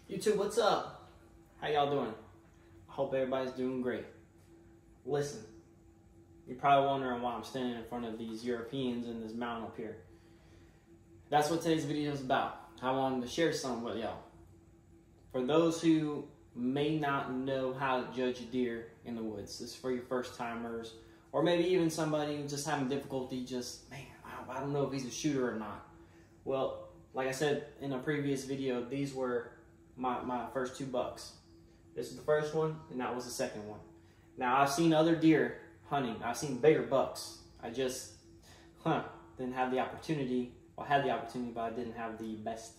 YouTube, what's up? How y'all doing? I hope everybody's doing great. Listen, you're probably wondering why I'm standing in front of these Europeans in this mountain up here. That's what today's video is about. I wanted to share something with y'all. For those who may not know how to judge a deer in the woods, this is for your first timers, or maybe even somebody who's just having difficulty, I don't know if he's a shooter or not. Well, like I said in a previous video, these were my first 2 bucks. This is the first one, and that was the second one. Now, I've seen other deer hunting. I've seen bigger bucks. I just didn't have the opportunity. Well, I had the opportunity, but I didn't have the best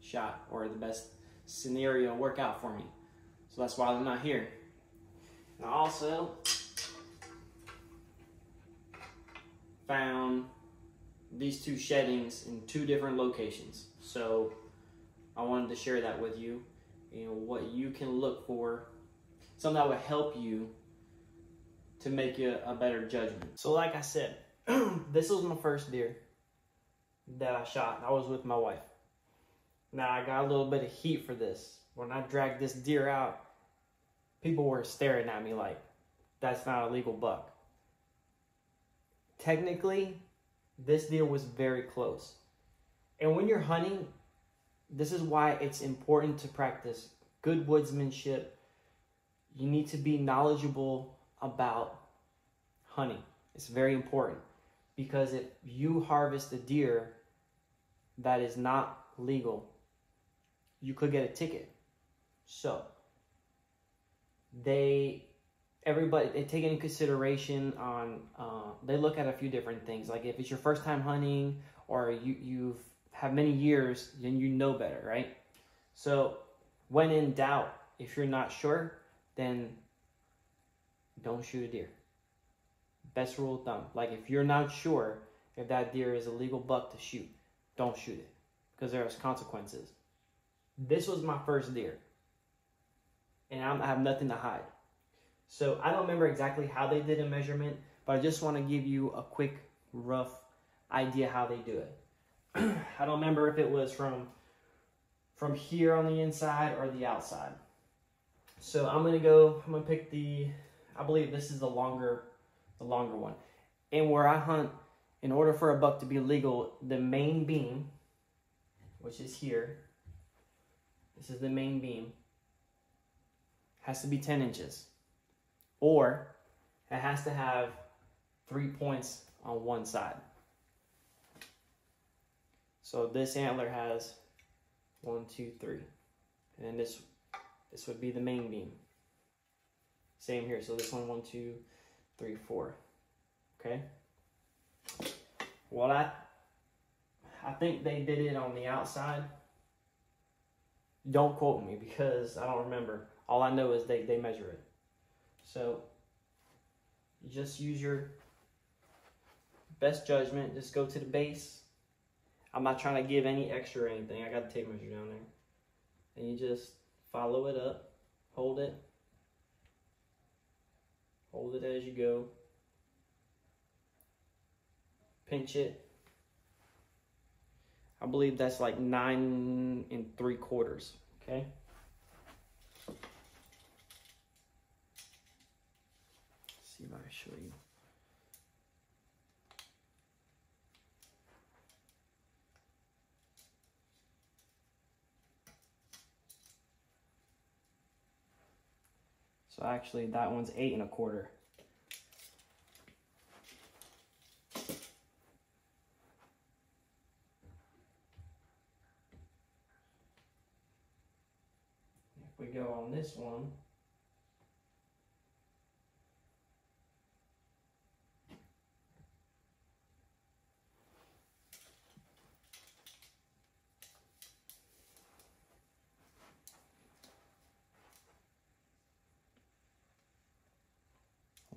shot or the best scenario work out for me. So that's why I'm not here. Now, also found these 2 sheddings in 2 different locations. So I wanted to share that with you. You know, what you can look for, something that would help you to make you a better judgment. So like I said, this was my first deer that I shot. I was with my wife. Now I got a little bit of heat for this. When I dragged this deer out, people were staring at me like, that's not a legal buck. Technically, this deer was very close. And when you're hunting, this is why it's important to practice good woodsmanship. You need to be knowledgeable about hunting. It's very important, because if you harvest a deer that is not legal, you could get a ticket. So they take into consideration on, they look at a few different things. Like if it's your first time hunting, or you've have many years, then you know better, right? So when in doubt, if you're not sure, then don't shoot a deer. Best rule of thumb. Like if you're not sure if that deer is a legal buck to shoot, don't shoot it, because there's consequences. This was my first deer, and I have nothing to hide. So I don't remember exactly how they did a measurement, but I just want to give you a quick, rough idea how they do it. I don't remember if it was from here on the inside or the outside. So I'm gonna pick I believe this is the longer one. And where I hunt, in order for a buck to be legal, the main beam, which is here, this is the main beam, has to be 10 inches. Or it has to have 3 points on one side. So this antler has 1, 2, 3. And this would be the main beam. Same here. So this one, 1, 2, 3, 4. Okay. Well, I think they did it on the outside. Don't quote me, because I don't remember. All I know is they measure it. So you just use your best judgment. Just go to the base. I'm not trying to give any extra or anything. I got the tape measure down there. And you just follow it up. Hold it. Hold it as you go. Pinch it. I believe that's like 9 3/4. Okay? Let's see if I can show you. So actually, that one's 8 1/4. If we go on this one,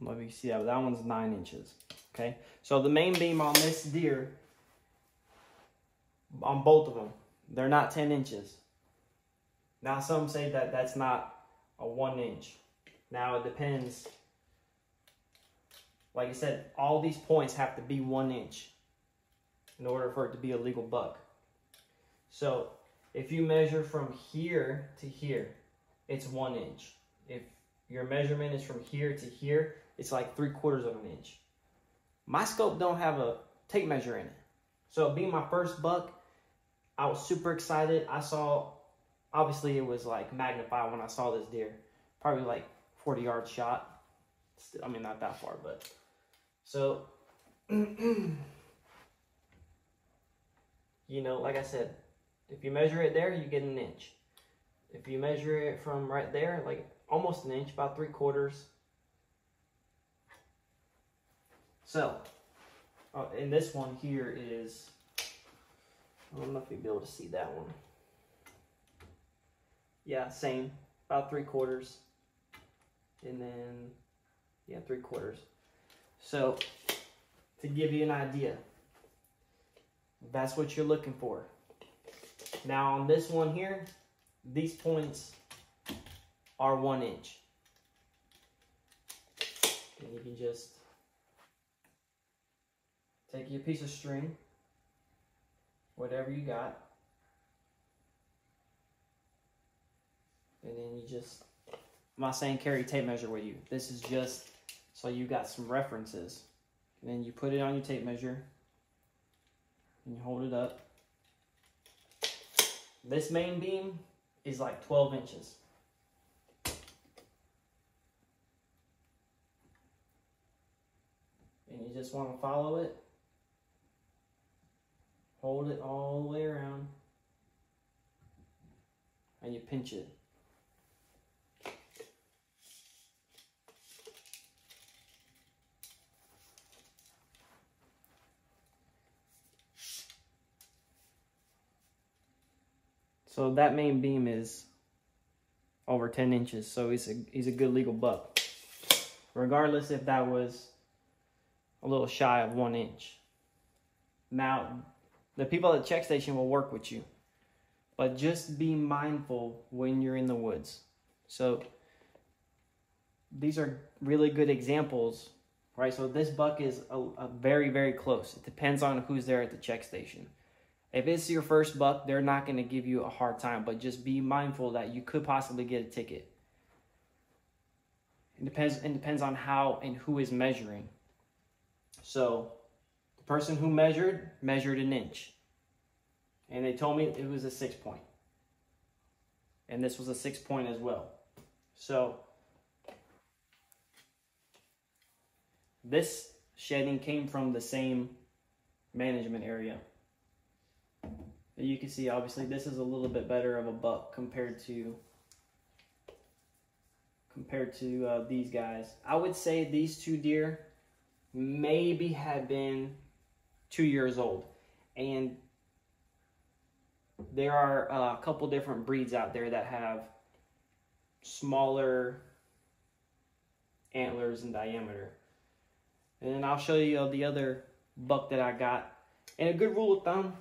maybe you see that, that one's 9 inches. Okay, so the main beam on this deer, on both of them, they're not 10 inches. Now some say that that's not a 1 inch. Now it depends. Like I said, all these points have to be 1 inch in order for it to be a legal buck. So If you measure from here to here, it's 1 inch. If your measurement is from here to here, it's like 3/4 of an inch. My scope don't have a tape measure in it. So being my first buck, I was super excited. I saw, obviously it was like magnified when I saw this deer. Probably like 40-yard shot. I mean, not that far, but. So, you know, like I said, if you measure it there, you get 1 inch. If you measure it from right there, like almost 1 inch, about 3/4. So, and this one here is, I don't know if you'll be able to see that one. Yeah, same, about 3/4. And then, yeah, 3/4. So, to give you an idea, that's what you're looking for. Now on this one here, these points are 1 inch. And you can just take your piece of string, whatever you got, and then you just, I'm not saying carry tape measure with you. This is just so you got some references. And then you put it on your tape measure, and you hold it up. This main beam is like 12 inches. And you just want to follow it. Hold it all the way around. And you pinch it. So that main beam is over 10 inches, so he's a good legal buck. Regardless if that was a little shy of 1 inch. Now, the people at the check station will work with you, but just be mindful when you're in the woods. So these are really good examples, right? So this buck is a very, very close. It depends on who's there at the check station. If it's your first buck, they're not going to give you a hard time, but just be mindful that you could possibly get a ticket. It depends on how and who is measuring. So the person who measured 1 inch. And they told me it was a 6 point. And this was a 6 point as well. So this shedding came from the same management area. You can see, obviously, this is a little bit better of a buck compared to these guys. I would say these two deer maybe had been 2 years old. And there are a couple different breeds out there that have smaller antlers in diameter. And then I'll show you the other buck that I got. And a good rule of thumb,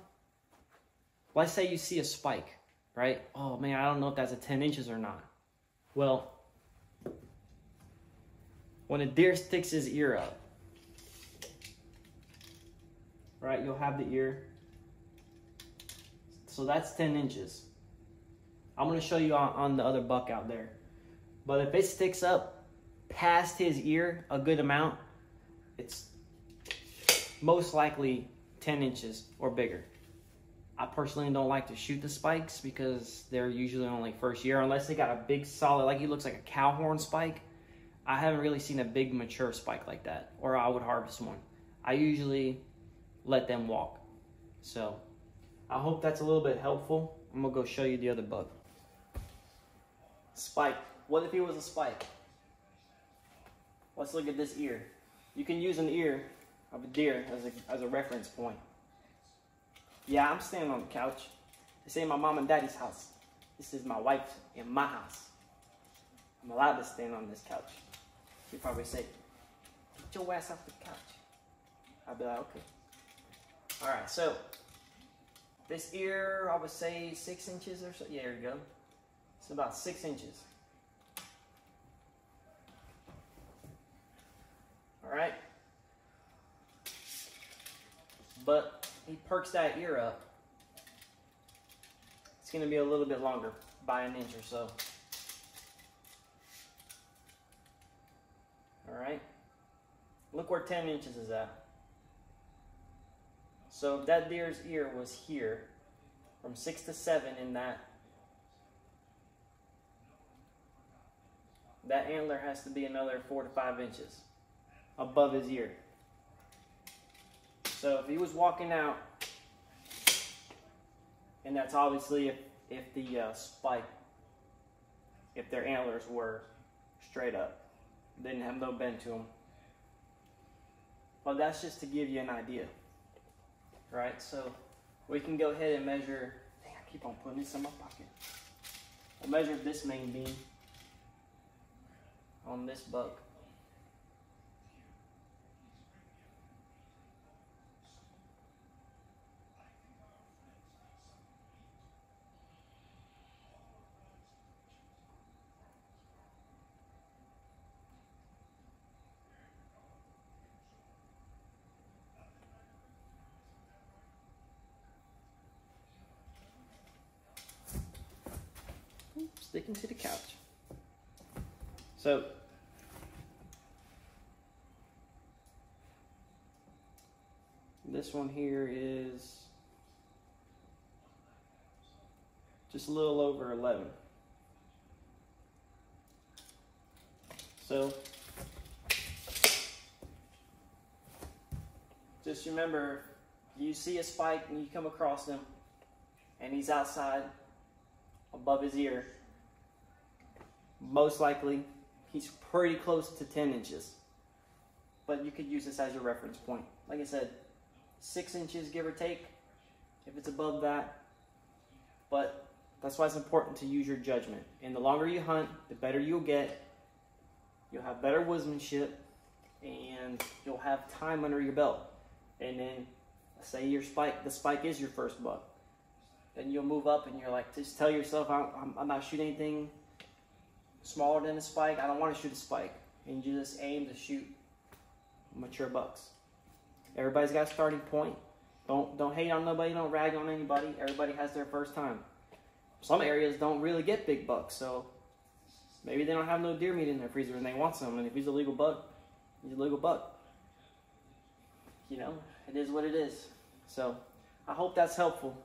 let's say you see a spike, right? Oh man, I don't know if that's a 10 inches or not. Well, when a deer sticks his ear up, right, you'll have the ear. So that's 10 inches. I'm going to show you on the other buck out there. But if it sticks up past his ear a good amount, it's most likely 10 inches or bigger. I personally don't like to shoot the spikes because they're usually only first year, unless they got a big solid, like it looks like a cow horn spike. I haven't really seen a big mature spike like that, or I would harvest one. I usually let them walk. So I hope that's a little bit helpful. I'm gonna go show you the other buck. Spike. What if it was a spike? Let's look at this ear. You can use an ear of a deer as a reference point. Yeah, I'm standing on the couch. This ain't my mom and daddy's house. This is my wife and my house. I'm allowed to stand on this couch. She'd probably say, get your ass off the couch. I'd be like, okay. All right, so this ear, I would say 6 inches or so. Yeah, there you go. It's about 6 inches. All right. But he perks that ear up. it's going to be a little bit longer by an inch or so. All right. Look where 10 inches is at. So if that deer's ear was here, from 6 to 7 in that antler has to be another 4 to 5 inches above his ear. So if he was walking out, and that's obviously if the spike, if their antlers were straight up, didn't have no bend to them. Well, that's just to give you an idea, right? So we can go ahead and measure. Dang, I keep on putting this in my pocket. We'll measure this main beam on this buck. Sticking to the couch. So this one here is just a little over 11. So just remember, you see a spike and you come across him and he's outside above his ear, most likely he's pretty close to 10 inches. But you could use this as your reference point. Like I said, 6 inches give or take if it's above that. But that's why it's important to use your judgment. And the longer you hunt, the better you'll get. You'll have better woodsmanship and you'll have time under your belt. And then say the spike is your first buck. Then you'll move up and you're like, just tell yourself, I'm not shooting anything smaller than a spike. I don't want to shoot a spike. And you just aim to shoot mature bucks. Everybody's got a starting point. Don't hate on nobody. Don't rag on anybody. Everybody has their first time. Some areas don't really get big bucks, so maybe they don't have no deer meat in their freezer and they want some. And if he's a legal buck, he's a legal buck. You know, it is what it is. So I hope that's helpful.